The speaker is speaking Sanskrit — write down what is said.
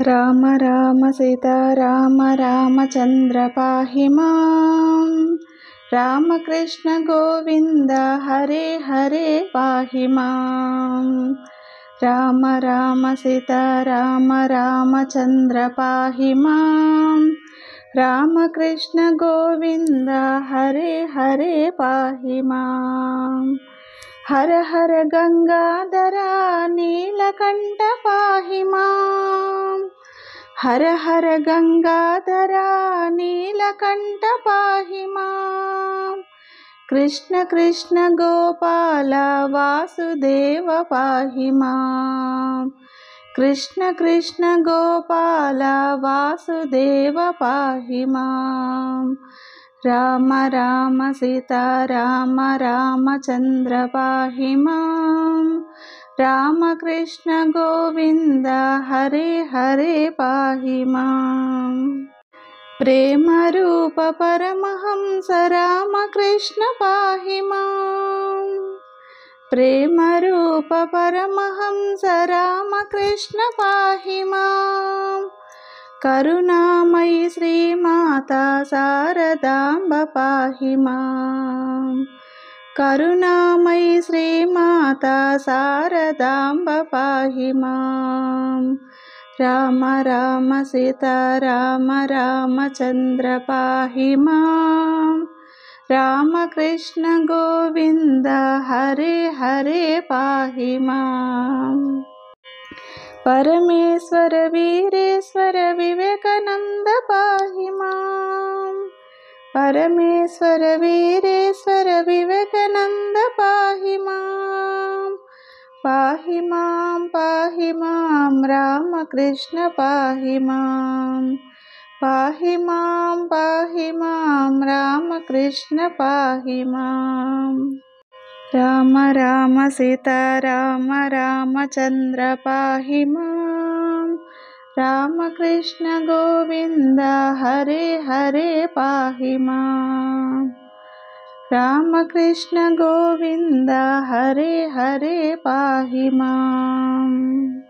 राम राम सीता राम रामचन्द्र पाहि मां। रामकृष्ण गोविन्द हरे हरे पाहि मां। राम राम सीता राम रामचन्द्र पाहि मां। रामकृष्ण गोविन्द हरे हरे पाहि मां। हर हर गंगाधरा नीलकंठ पाहि मां। हर हर गंगाधरा नीलकंठ पाहि मां। कृष्ण कृष्ण गोपाल वासुदेव पाहि मां। कृष्ण कृष्ण गोपाल वासुदेव पाहि मां। राम राम सीता राम रामचन्द्र पाहि मां। रामकृष्ण गोविन्द हरे हरे पाहि मां। प्रेम रूप परमहंस रामकृष्ण पाहि मां। प्रेम रूप परमहंस रामकृष्ण पाहि मां। करुणामयी श्रीमाता शारदाम्ब पाहि मां। करुणामयी श्रीमाता शारदाम्ब पाहि मां। राम राम सीता राम रामचन्द्र पाहि मां। रामकृष्ण गोविन्द हरे हरे पाहि मां। परमेश्वर वीरेश्वर विवेकानंद पाहि मां। परमेश्वर वीरेश्वर विवेकानंद पाहि मां। पाहि मां रामकृष्ण पाहि मां। पाहि मां रामकृष्ण पाहि मां। राम राम सीता राम रामचन्द्र पाहि मां। रामकृष्ण गोविन्द हरे हरे पाहि मां। रामकृष्ण गोविन्द हरे हरे पाहि मां।